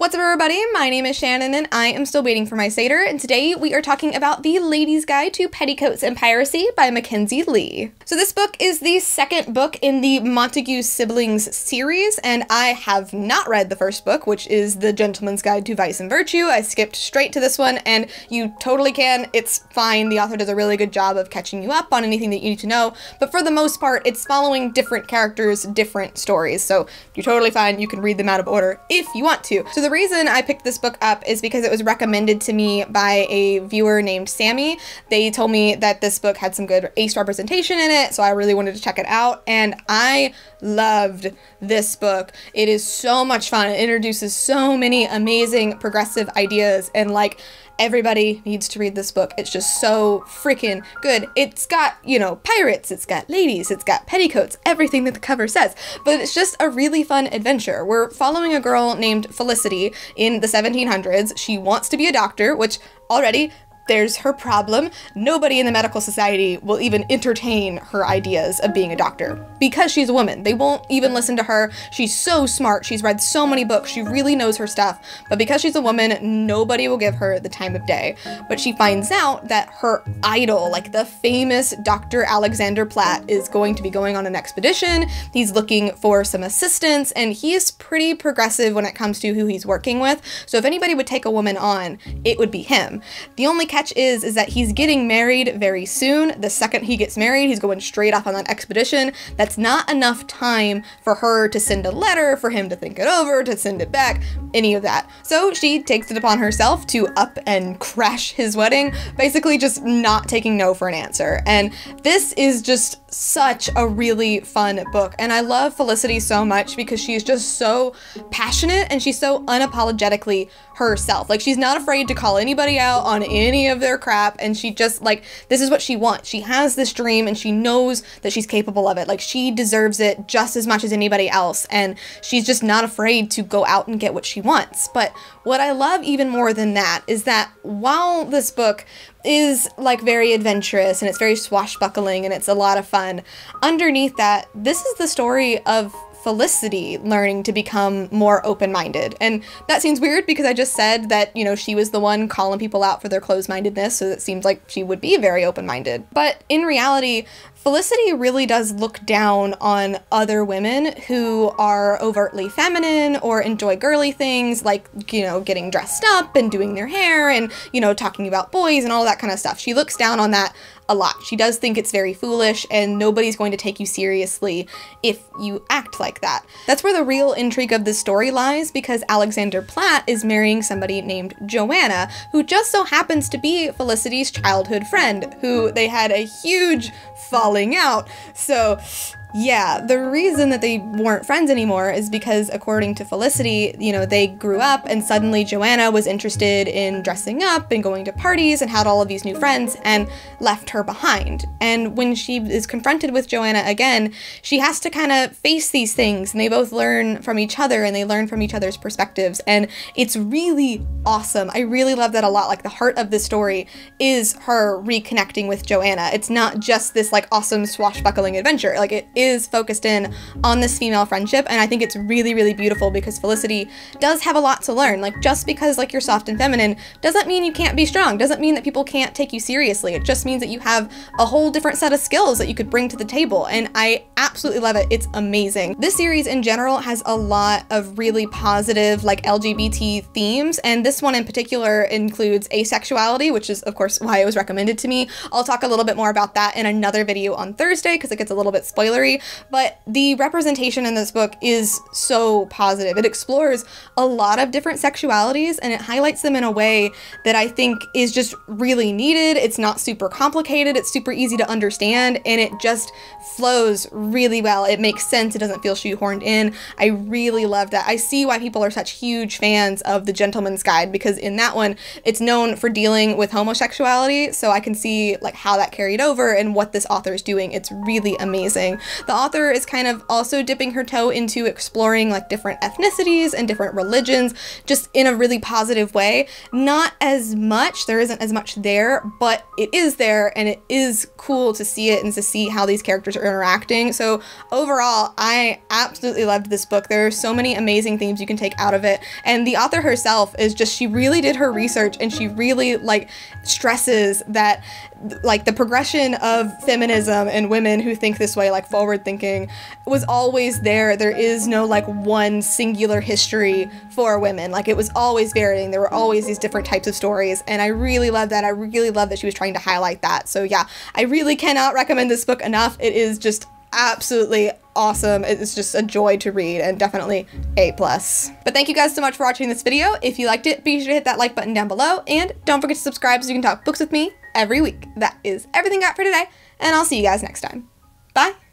What's up, everybody? My name is Shannon and I am still waiting for my Satyr, and today we are talking about The Lady's Guide to Petticoats and Piracy by Mackenzi Lee. So this book is the second book in the Montague Siblings series, and I have not read the first book, which is The Gentleman's Guide to Vice and Virtue. I skipped straight to this one, and you totally can. It's fine. The author does a really good job of catching you up on anything that you need to know, but for the most part, it's following different characters, different stories, so you're totally fine. You can read them out of order if you want to. So the reason I picked this book up is because it was recommended to me by a viewer named Sammy. They told me that this book had some good ace representation in it, so I really wanted to check it out, and I loved this book. It is so much fun. It introduces so many amazing progressive ideas, and like, everybody needs to read this book. It's just so freaking good. It's got, you know, pirates, it's got ladies, it's got petticoats, everything that the cover says, but it's just a really fun adventure. We're following a girl named Felicity in the 1700s. She wants to be a doctor, which already there's her problem. Nobody in the medical society will even entertain her ideas of being a doctor because she's a woman. They won't even listen to her. She's so smart. She's read so many books. She really knows her stuff. But because she's a woman, nobody will give her the time of day. But she finds out that her idol, like the famous Dr. Alexander Platt, is going to be going on an expedition. He's looking for some assistance, and he is pretty progressive when it comes to who he's working with. So if anybody would take a woman on, it would be him. The only catch is that he's getting married very soon. The second he gets married, he's going straight off on that expedition. That's not enough time for her to send a letter, for him to think it over, to send it back, any of that. So she takes it upon herself to up and crash his wedding, basically just not taking no for an answer. And this is just such a really fun book, and I love Felicity so much because she's just so passionate and she's so unapologetically herself. Like, she's not afraid to call anybody out on any of their crap, and she just, like, this is what she wants. She has this dream and she knows that she's capable of it. Like, she deserves it just as much as anybody else, and she's just not afraid to go out and get what she wants. But what I love even more than that is that while this book is like very adventurous and it's very swashbuckling and it's a lot of fun, underneath that, this is the story of Felicity learning to become more open-minded. And that seems weird because I just said that, you know, she was the one calling people out for their closed-mindedness, so it seems like she would be very open-minded. But in reality, Felicity really does look down on other women who are overtly feminine or enjoy girly things like, you know, getting dressed up and doing their hair and, you know, talking about boys and all that kind of stuff. She looks down on that a lot. She does think it's very foolish and nobody's going to take you seriously if you act like that. That's where the real intrigue of this story lies, because Alexander Platt is marrying somebody named Joanna, who just so happens to be Felicity's childhood friend, who they had a huge falling out. So yeah, the reason that they weren't friends anymore is because, according to Felicity, you know, they grew up and suddenly Joanna was interested in dressing up and going to parties and had all of these new friends and left her behind. And when she is confronted with Joanna again, she has to kind of face these things, and they both learn from each other and they learn from each other's perspectives, and it's really awesome. I really love that a lot. Like, the heart of this story is her reconnecting with Joanna. It's not just this like awesome swashbuckling adventure. Like, it is focused in on this female friendship, and I think it's really, really beautiful because Felicity does have a lot to learn. Like, just because like you're soft and feminine doesn't mean you can't be strong, doesn't mean that people can't take you seriously. It just means that you have a whole different set of skills that you could bring to the table, and I absolutely love it. It's amazing. This series in general has a lot of really positive like LGBT themes, and this one in particular includes asexuality, which is of course why it was recommended to me. I'll talk a little bit more about that in another video on Thursday because it gets a little bit spoilery, but the representation in this book is so positive. It explores a lot of different sexualities and it highlights them in a way that I think is just really needed. It's not super complicated, it's super easy to understand, and it just flows really well. It makes sense, it doesn't feel shoehorned in. I really love that. I see why people are such huge fans of The Gentleman's Guide, because in that one, it's known for dealing with homosexuality, so I can see like how that carried over and what this author is doing. It's really amazing. The author is kind of also dipping her toe into exploring like different ethnicities and different religions, just in a really positive way. Not as much, there isn't as much there, but it is there, and it is cool to see it and to see how these characters are interacting. So overall, I absolutely loved this book. There are so many amazing themes you can take out of it, and the author herself is just, she really did her research, and she really like stresses that like the progression of feminism and women who think this way, like forward thinking, was always there. There is no like one singular history for women. Like it was always varying. There were always these different types of stories, and I really love that. I really love that she was trying to highlight that. So yeah, I really cannot recommend this book enough. It is just absolutely awesome. It's just a joy to read, and definitely A+. But thank you guys so much for watching this video. If you liked it, be sure to hit that like button down below, and don't forget to subscribe so you can talk books with me every week. That is everything I got for today, and I'll see you guys next time. Bye!